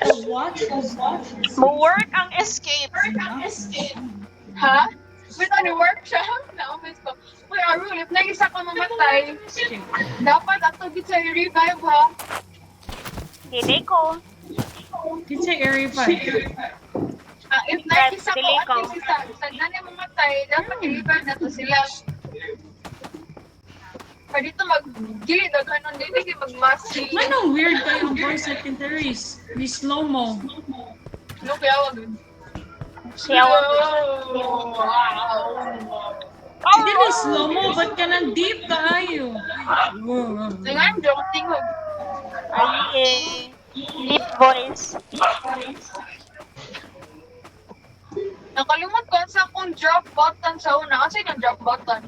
The watchers of Mo-work ang escape. Ha? Wait, ano work siya? Na-office ko. Uy, Arul, if nag-isa ka mamatay, dapat ato gid sa revive ha. Dili ko. It's an area 5. If nag-isa ko, Dili at ko. least isa, na mamatay, dapat i-revive na to sila. Pwede dito mag-gilid o ganun, dili mag-mask. Anong weird kayo ang voice secondaries? May slow-mo. Ano kaya wag? Siya Hindi na slow-mo, ba't ka nang deep kaayo? Ngayon, joking ho. Ay, deep voice. Nakalimot ko sa akong drop button sa una. Kasi yung drop button?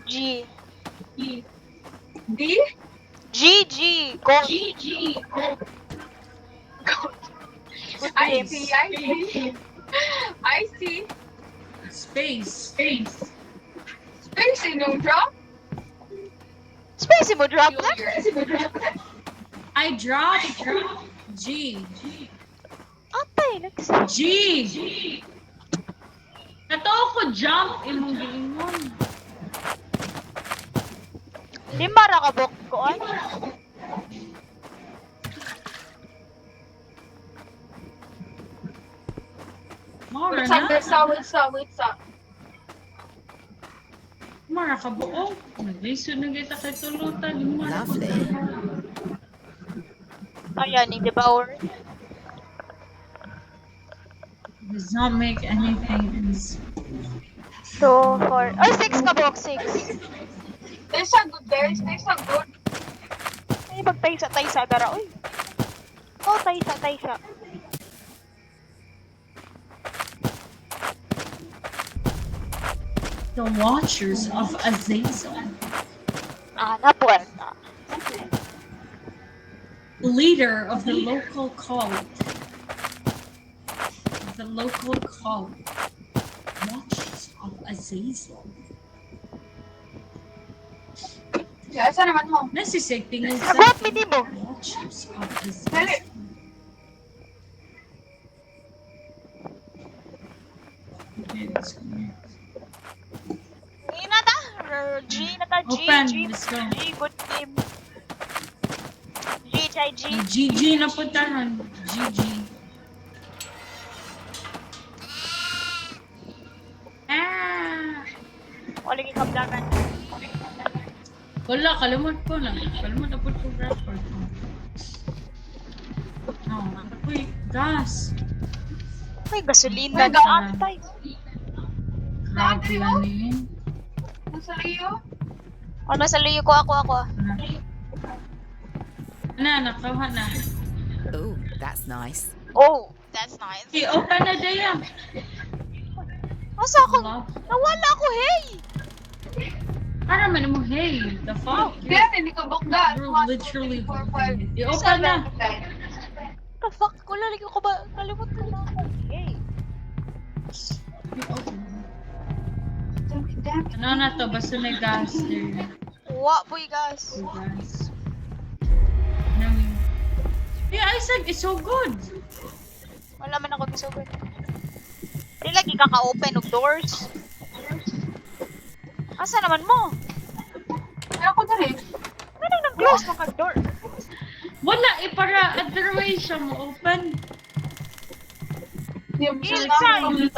G. D? G. Go. I see. Space. Space in yung drop? Space mo drop na? I dropped G. Atay, next. G! Nato ko jump imong giingon. Di mara ka bok ko ay. Mara Wait sa. Mara ka buo. Naglisod na kita kay tulutan. Lovely. Ayan, ni devour. Does not make anything. 2, 4. Ay, 6 ka bok, 6. There's a good there. There's a good. Ay, magtaysa dara, uy. Oh, taysa. The Watchers of Azazel. Na puerta. Leader of the local cult. Watchers of Azazel. Yeah, saan naman mo? Nasisecting is Agwat, piti mo. Watchers of Dali. Azazel. Okay, let's go. G na ta. G na ta. Open, G. let's go. G, good game. G, chay G. GG na po tanan. GG. Wala kang kablagan. Wala, kalimot ko na. Kalimot na po ko record. Uy, gas. Ay, gasolina. May gas. Antay. Grabe yan eh. Nasa iyo? Ano sa liyo ko ako. Nakawa na. Oh, that's nice. Oh, that's nice. Okay, open na dyan. Asa ako? Nawala ako, hey! Para man mo, hey, the fuck? Kaya hindi ka bukda. You're literally holding it. I-open na. The fuck? Wala lagi ko ba? Kalimut ko na ako. Hey. Ano na to? Basta may gas there. Wa boy, guys. Oh, gas. Yeah, Isaac, it's so good. Wala man ako gusto ko. Di lagi kaka-open og doors. Asa naman mo? Ako na rin. Anong nag-close mo ka-door? Wala, para other way siya mo open. Yung Inside.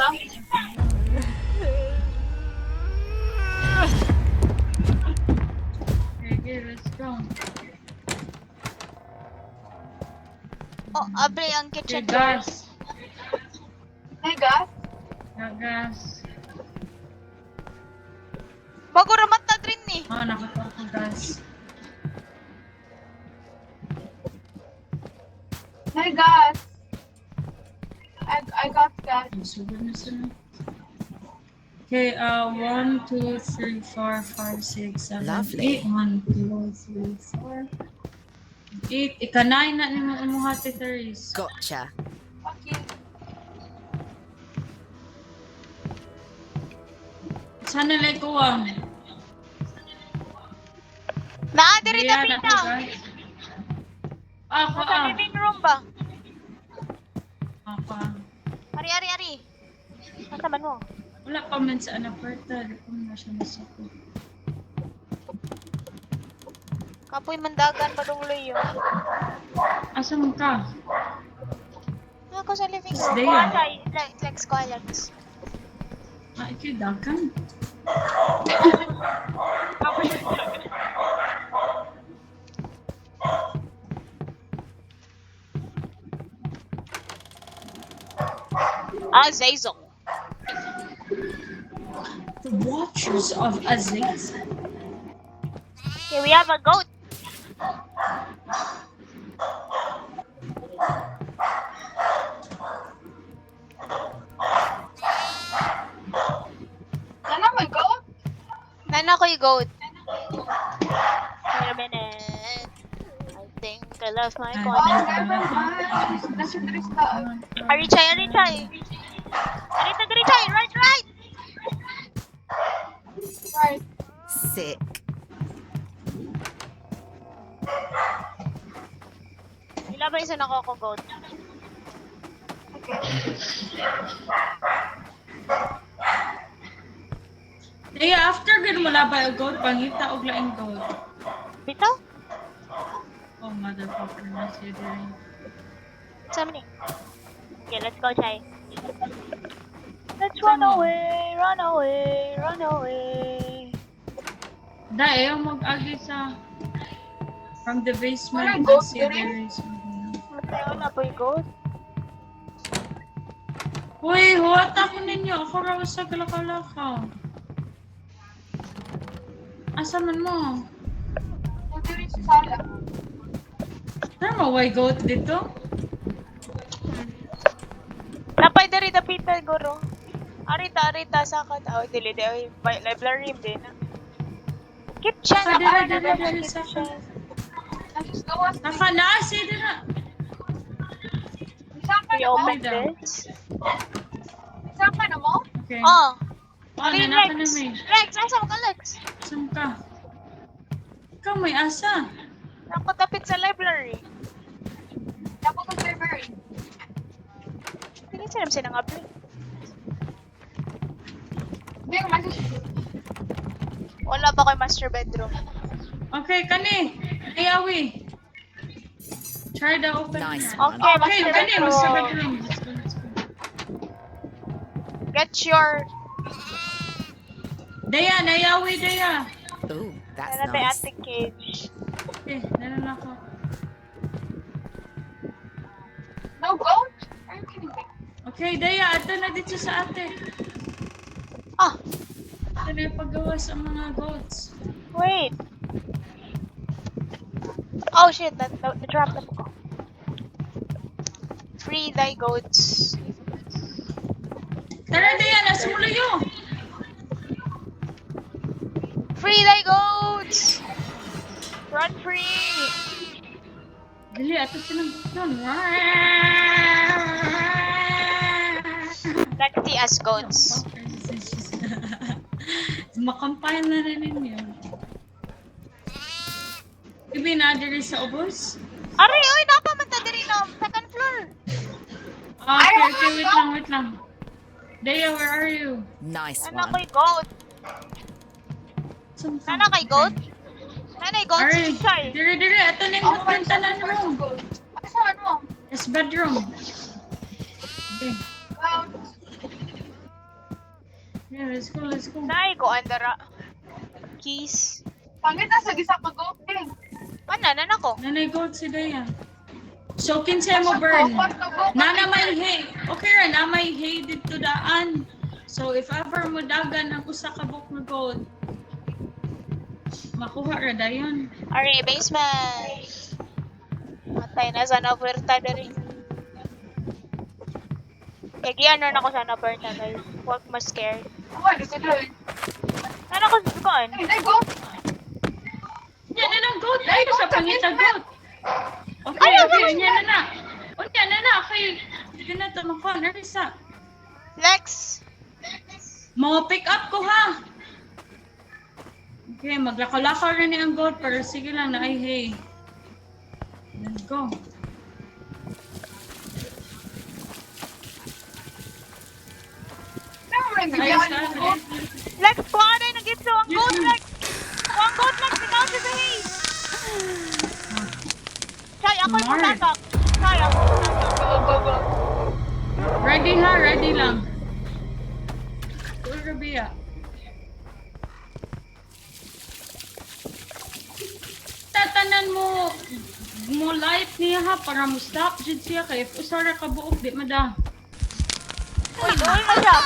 Okay, let's go. Oh, abre ang Okay, kitchen door. gas. May gas? Gas. Bago ramat na rin ni. Nakatawa ko gas. May gas. I got gas. Super na sila. Okay, 1, 2, 3, 4, 5, 6, 7, Lovely. 8. 1, 2, 3, 4, 8. Ikanay na ni mo hati, Therese. Gotcha. Okay. Sana like ko ang. Naa, diri na Ayan, pina. Nasa living room ba? Ako. Ari. Nasa man mo? Wala pa man sa anaporta. Di pa man siya nasuko. Kapoy mandagan pa dungloy yun. Asa man ka? Ako sa living Stay room. yan. Lex ko, Alex. Ikaw dagan. Zazel. The Watchers of Azazel. Okay, we have a goat. Ano may goat? Nana ko yung goat. Wait a minute. I think I lost my Oh, coin. never mind. Nasa Drista. Arichay. Arichay, right. Right. Sick. Ila ba isa na ko goat? Kaya after good wala ba yung gold? Pangita og laing gold. Bitaw? Oh, motherfucker na siya din. What's happening? Okay, let's go, Chai. Let's run away. Dahil yung mag-agi sa from the basement Walang to gold see dyan there eh. is Wala po yung goat. Uy, huwat ako ninyo. Ako raw sa kalakaw. Asa man mo? Nandiri sa sala. Tama, why goat dito? Napay dari Peter guro. Arita sa ka tao dili ay library din na. Keep chan Dali sa akin. Nasa gawas. Naka na, siya din na. Saan ka We na mo? open daw. this. Saan ka na mo? Okay. Oh. Ari, Ari, naka na may. Lex, asa ka Lex? Saan ka? Ikaw may asa. Ako tapit sa library. Dapat ang library. Hindi siya nang apply. Hindi, umalis. Wala ba kay master bedroom? Okay, kani. Ayawi. Try the open. Nice na. one. Okay, Okay, master kani. Master bedroom. bedroom. Let's go. Get your... Daya, nayawi, Daya. Ooh, that's Ano tayo nice. attic cage? Okay, nanan ako. No goat? Are you kidding me? Okay, Daya, ato na dito sa ate. Ah, Ito na yung paggawas ang mga goats. wait. Oh shit, na-drop na ko. Free thy goats. Tara, Daya, nasumulo yun. Free thy goats! Run free! Dali, ato silang doon. Lexi as goats. Makampay na rin ninyo. Ibi na diri sa ubos? Aray, oy, napamanta diri na second floor. Okay, wait lang. Daya, where are you? Nice Nana one. ko'y goat. Saan ka? Nana kay goat? Nanay goat, Aray, sorry. diri, ato na yung magpantanan room. Saan mo? Yes, bedroom. Okay. Goat. Yeah, let's go. Nay ko andara. Keys. Pangit na sa gisa ka goat eh. Nana ko. Nanay goat si Daya. So, kinsay mo burn. Nana may hay. Okay ra, na may hay dito daan. So, if ever mo dagan ang usa ka book na goat, makuha ra dayon. Aray, basement. Matay na sa napuerta diri. Kagiyan na ako sa napuerta guys. Huwag mas scared. Oh, dito doon. Nana ko saan? Hindi, goat. Yan na ng goat. Ay, sa pangita goat. Okay, Ay, okay. Yan na. Unya na. Okay. Sige na ito. Makuha. Narisa. Lex! Mga pick up ko ha. Okay, maglakaw-lakaw na ni ang goat. Pero sige lang na ay hey. Let's go. Never mind, Ay, bigyan saan? mo. Lex, kuha na yung nag-gitso. Ang goat, Lex. Ang goat, Lex. Ikaw si Zahi. Chay, ako yung Smart. tatak. Chay, ako yung tatak. Go, go, go. Ready ha, ready lang. Uy, Rabia. Tatanan mo light niya ha para mo stop jud siya kay if usara ka buok di mada. Uy, doon na siya.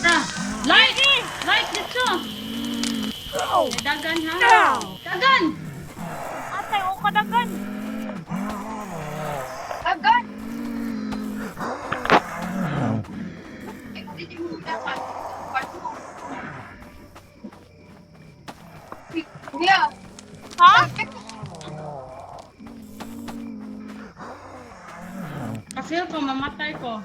Ra, light! Light dito. Oh. Dagan ha. Dagan. Atay, o kadagan. Agad. Hindi mo dapat. Yeah. Ha? Ka-feel ko mamatay ko.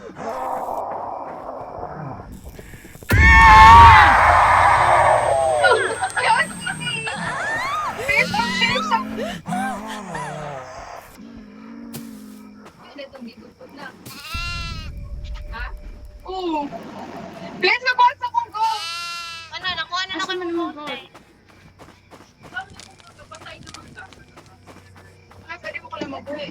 Oo. Please, nabasa kong go. Ano, nakuha na Asa ako man ng mo goat. goat? Ay, pwede mo ko lang mabuhi.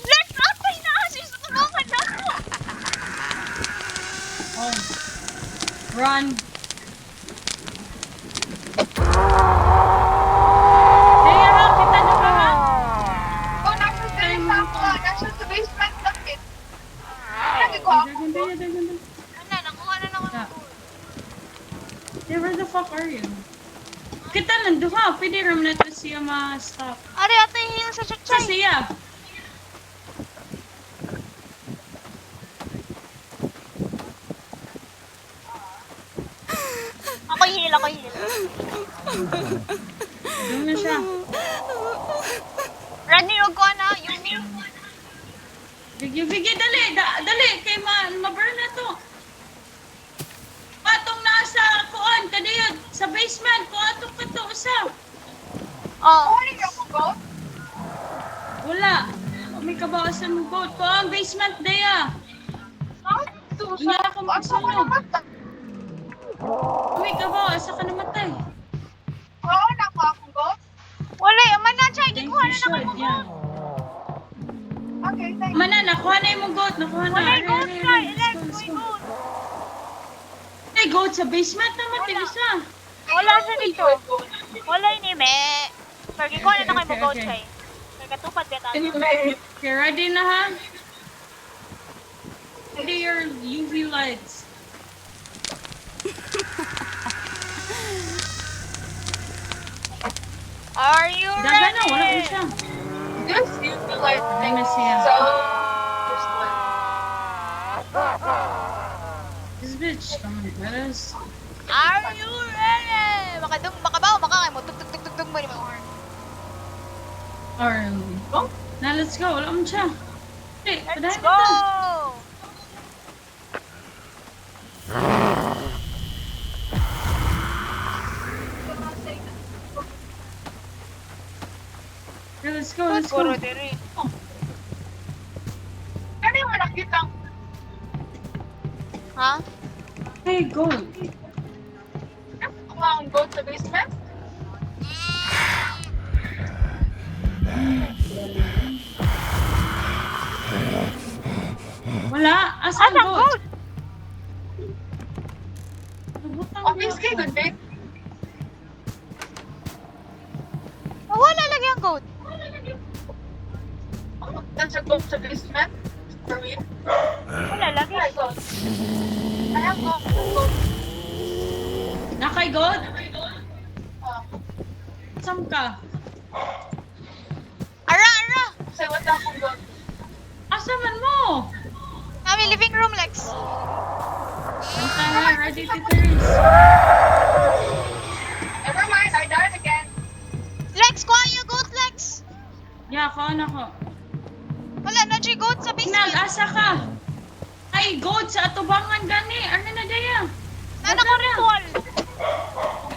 Lex, atay na. Sis, tulungan na ako. Oh. Run. Kaya ha, kita na ka ha. Oh, nasa sa ako. Nasa sa basement bakit? Lagi ko ako. Dagan, dagan, dagan, dagan. Ano, nakuha na ako ng Yeah. goat. Hey, where the fuck are you? Kita nanduha, pwede ram na to siya ma-stop. Ari, atay, heal sa Sa chay. siya. Ako heal, ako heal. Doon na siya. Rani, huwag ko na. Yung heal. Bigyan, dali, dali, kay ma-burn na to. Patong nasa kuan, kadiyod, sa basement, kuatong ka to, usa. Oh. Ano niyo ako go? Wala. May kabawasan mo boat. Kuan, basement daya. Susa. Ako Asa ko magsunog. naman? May kabawas, saka namatay. Oo, nakuha akong go. Wala, man na, chay. Thank Gikuha you, na shot. naman mo. Yeah. Okay, thank you. Mana, nakuha na yung mong goat. Nakuha na. Wala, Ari, goat, ari, chay. ari. Lex, Let's may go, let's go. goat. Ay, goat sa basement naman, tigisa. Wala sa dito. Wala ni me. Sir, gikuha na kayo mo goat, Okay. chay. Sir, katupad ka tayo. Anyway, Okay, ready na ha? Ready your UV lights. Are you Daga na, wala ko ready? siya. this is the light Ay, thing. na siya. So, just like, This bitch, come on, guys. Are you ready? Baka ba, baka mo. Tug mo ni mo. Or, oh, now let's go. Wala mo siya. Hey, Let's padahan go! ito. Okay, let's go, let's Puro go. diri. ano yung nakita? Ha? Hey, go. Nakuha akong go sa basement? Wala. Asan Asang goat? goat? Nabutang Okay, goat. sige, good babe. Wala lagi ang goat. Nasa go sa basement? For real? Wala lagi. I go. I have go. Nakay goat? Oh, Saan ka? Ara! kasi wala akong go. Asa man mo? Kami living room, Lex. Bantay na, ready to turns. Never mind, I died again. Lex, kuha yung goat, Lex. Yeah, kaon ako. Wala na siya goat sa Nag, basement. asa ka? Ay, goat sa atubangan gani. Ano na daya? Nana ko ritual.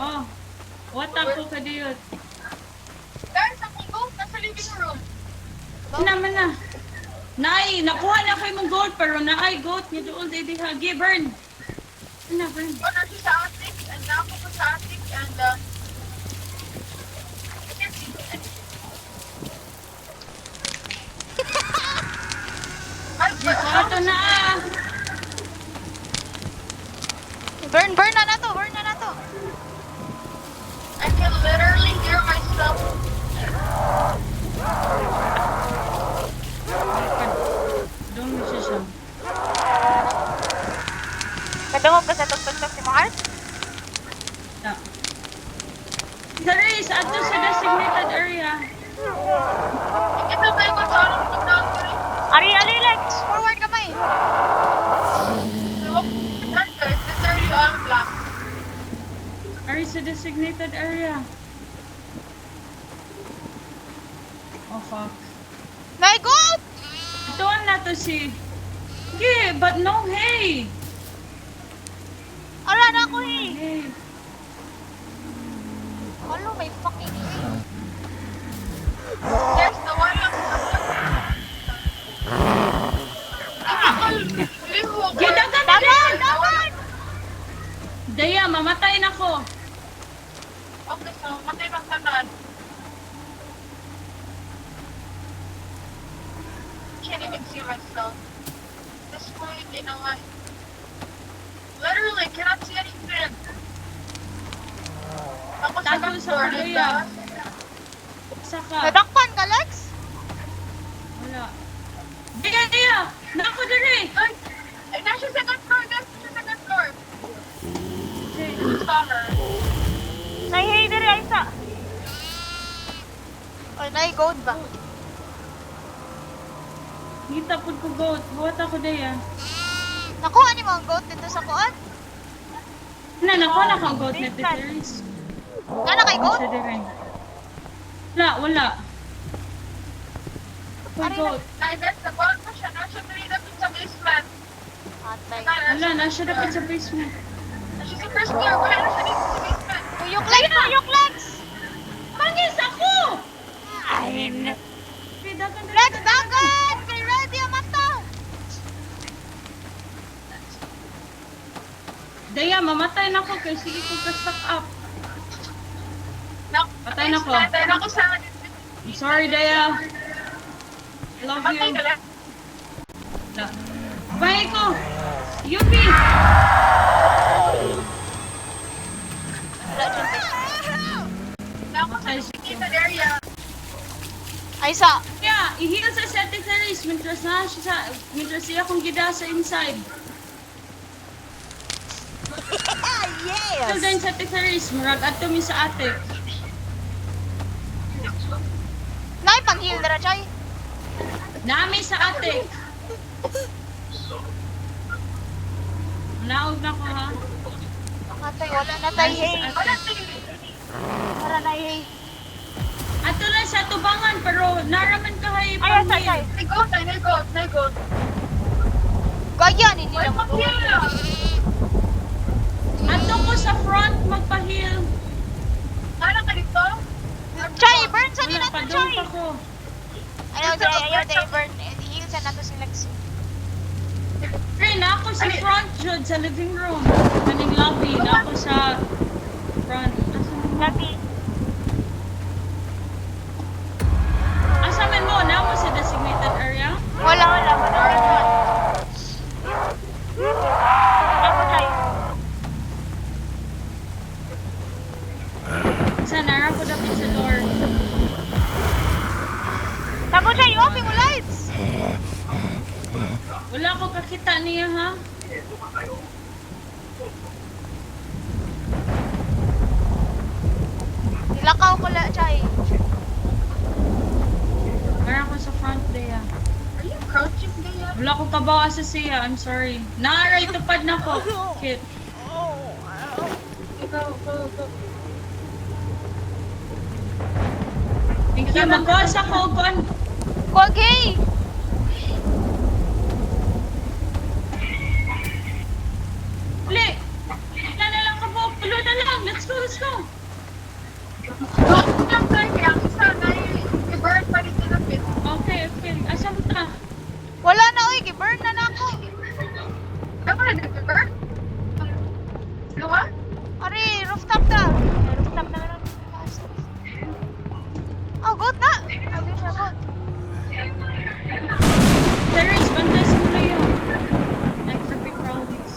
Oh. What ako ka diyot? Guys, akong gold nasa living room. Naman na. Nay, nakuha na kayo mong gold pero naay goat niya doon di hagi burn. Ano burn? Ano siya sa attic, and ako ko sa attic, and Ito na ah. Burn na to, burn na to. I can literally hear myself. Doon mo siya. Kadungog ka sa tugtog si Mahal? Ta. Saris, ato sa designated area. Ito ba yung masarap ng dami? Ari, Lex! Forward kamay! Look, that guys, this area all black. Are sa designated area? Oh fuck. My God! Doon na to si... Yeah, but no hay. Ala na ako eh! Hey. Alo, may fucking hay. There's the one lang. Gidagan na Dagan! Daya, mamatay na ko. Okay, so matay ng tanan. Can't even see myself. This point, you know what? Literally, cannot see anything. Ako sa Tago sa floor, kuya. Saka. Nadakpan ka, Lex? Wala. Daya! Nako diri! Ay, nasa second floor, guys. Nasa second floor. Okay. Saw her. Nay, diri, Aisa. Ay, nay, gold ba? Ngita po ko goat. Huwat ako daya. Nakuha ni mo ang goat dito sa kuan? Nakuha na kang goat na details. Nana kay goat? Siya diri. Wala. May Ari goat. Ay, guys, nabawal ko siya. Nasa pinita sa basement. Atay. Wala, nasa dapat sa basement. Nasa sa first floor. Wala na siya dito sa basement. Uyok Lex! Uyok Lex! Mangis ako! Lex, dagan! Kay ready ang mata! Daya, mamatay na ko kay sige ko ka-stuck up. Patay na ko. Patay na ko sa... I'm sorry, Daya. I love Patay you. ka lang. Wala. Bye ko! Yupi! Wala dyan, Lex. Wala ako sa designated area. Aisa! Kaya, i-heal sa setting series. Mintras siya kung gida sa inside. Heal din sa setting series. Murag ato mi sa ate. Nay, pang-heal na Chay. Nami sa ate. Naog na ko ha. Atay, wala na tayo, hey. Wala tayo. Para na, hey. Ato lang sa tubangan pero naraman ka hay Ay, Asay, Chay. Nag-goat. Gaya, hindi Uy, lang. mag-heal lang. Ato ko sa front magpa-heal. Nala ka dito? Chay, burn sa Wala nila pa to, doon Chay. pa ko. Ayaw, burn. I-heal sa nato si Lex. Rin, ako sa front jud sa living room. Kaning lobby, na ako sa front. Lagi. Asa man mo? Na mo sa designated area? Wala. Ako, Chay. Sa nara ko dapat sa door. Tamo, Chay, open mo lights. Wala ko kakita niya ha. Nilakaw ko la, Chay. Nara ko sa front there. Are you crouching there? Wala ko kabawa sa siya, I'm sorry. Naaray tupad na ko. Kit. Go. Thank you. Magkuhan sa ko. Kuhan. Kuwag, hey. Uli. lang. Let's go, let's go. Doon lang tayo kaya ang isa na i-burn pa rin sa pit. Okay, okay. Asa mo ta? Wala na, oy. Giburn na na ako. Ano na nag-burn? Luwa? Ari, rooftop na. Rooftop na meron. Oh, good na. Sabi siya, good. Terrence, bantay sa mula yun. Like the big crowdies.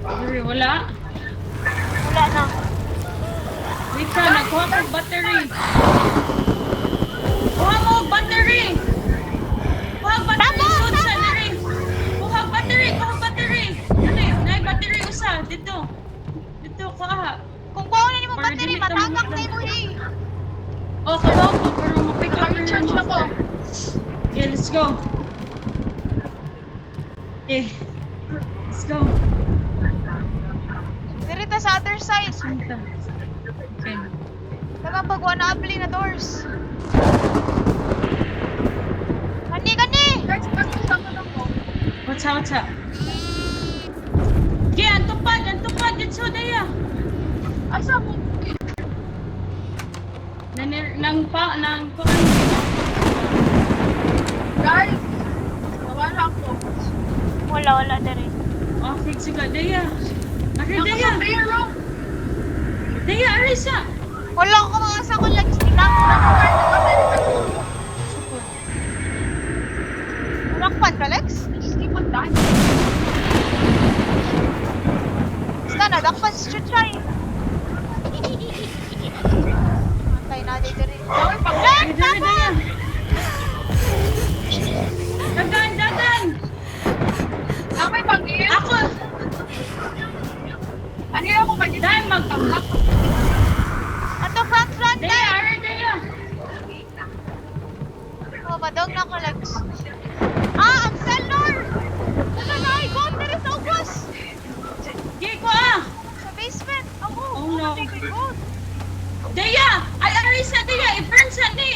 Sorry, wala. Wala na. Wait ka, nakuha ko battery. Kuha mo battery. Kuha battery. Suot sa diri. Kuha battery, kuha battery. Dali, nay battery usa. Dito. Dito, kuha. Kung kuha na ni mo Para battery, dili ka matagak mamutla. na mo eh. Oh, kuha ko. Pero mapick up your Charge na ko. Okay, let's go. Okay. Let's go. Dirita sa other side. Sunta. Okay. Dagang pagwa na abli na doors. Kani, kani! Guys, pag-usap ko lang po. What's up, what's up? Okay, antupad. Dito, daya. Asa mo? Nang Guys, nawala ako. Wala diri. Okay, sige, daya. Ari, Ako daya. sa biro. Daya, Arisa. Wala ko mga asa ko lang. Stinang. Rakpan ka, Lex? Isipon tayo. Basta na, dakpan si Chuchay. Antay natin diri. Gawin pag Ay, daya. Dagan. Kamay pag-iil. Ako. Ano yung ako mag-iil? Dahil magpangak. Ato, front, Daya, dahil. Ari, daya. Oh, madog na ko, Lex. Ah, ang cellar! Wala na, ay, God, there is no bus! Okay, ko ah. Sa basement. Ako, Oh, no. God. Daya. Ay, Arisa, daya. I-burn sa ni.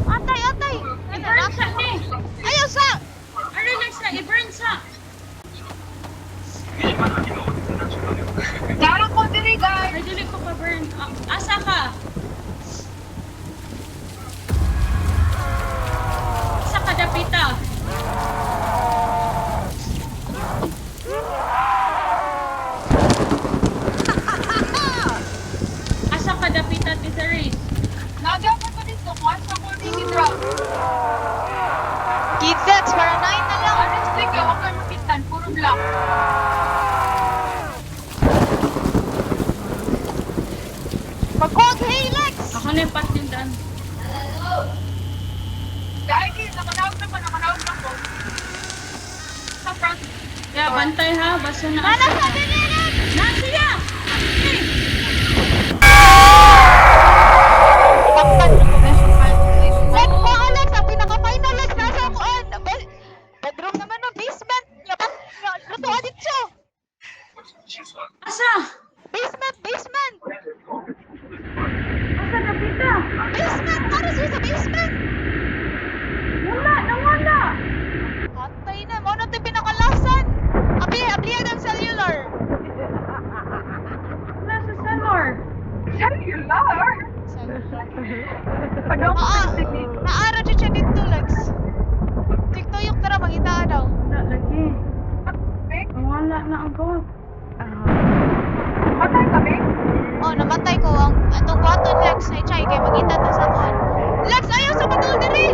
Atay. I-burn sa ni. Ayaw sa! Ari, Lex na. I-burn sa. Darang ko diri, guys. Ay, dili ko pa-burn. Asa ka? Asa ka, Dapita? Asa ka, Dapita, Tita Ray? Nagyan ko pa dito. Asa ko dito, drop. Kids, Lex, para 9 na lang. Honestly, ako kayo makitan. Puro black. Mag-code, hey, Lex! Ako na yung patindan. Dahil nakanawag na ko. Sa front. Kaya bantay ha, basta na Nana, asa. sa dili, Lex! Nasiya! Hey! Takpan. Lex, ko, Alex, ang pinaka-final, Lex, nasa kuan. Bedroom naman no, basement. Yapat, luto adit siya. Asa? Basement! Asa, Dapita? Basement! Para siya sa basement! Nawala! Hatay na, mo na ito pinakalasan. Ablihan ang cellular. Nasa cellar. Cellular. Ano ko sige. Naara siya dito, Lex. Tiktuyok tara, maghitaan daw. Wala lagi. Nawala na ang god. Patay kami. Oh, namatay ko ang atong button, Lex, na i-chay kay maghitan na sa kuhan. Lex, ayaw sa batul diri!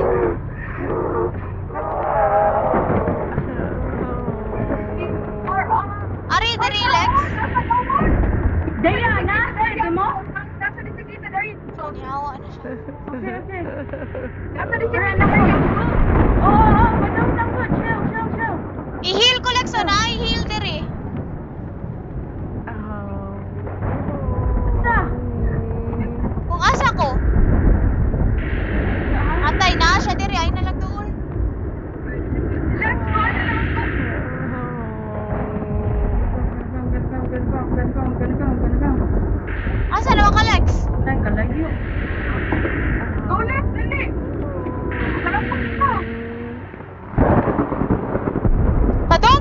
Ari, diri, Lex. Daya, nasa mo? Nasa di sige sa dari. Niyawa na siya. Okay. Nasa di sige na kayo. Oo, madam lang ko. Chill. I-heal ko, Lex, na i-heal diri. Asa? Kung asa ko, atay na siya diri, ay na lang doon. Let's go. Asa naman ka, Lex? Ay, kalagyo. Go, let's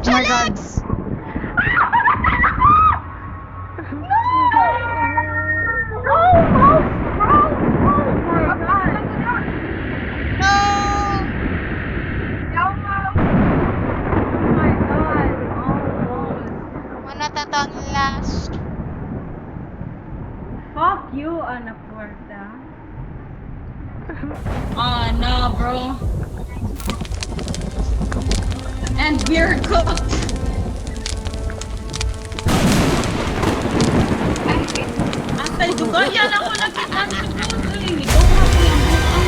Lucha Legs! No! Mana tatang last. Fuck you, Ana Puerta. Oh no, bro. And beer cooked. Atay, dugayan ako nakita sa photo. Ikaw nga po yung buang.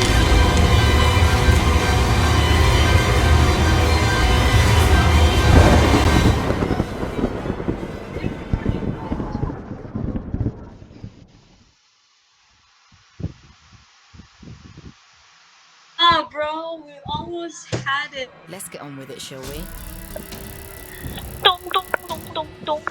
Ah, bro, we almost had it. Let's get on with it, shall we? Tung tung tung tung tung.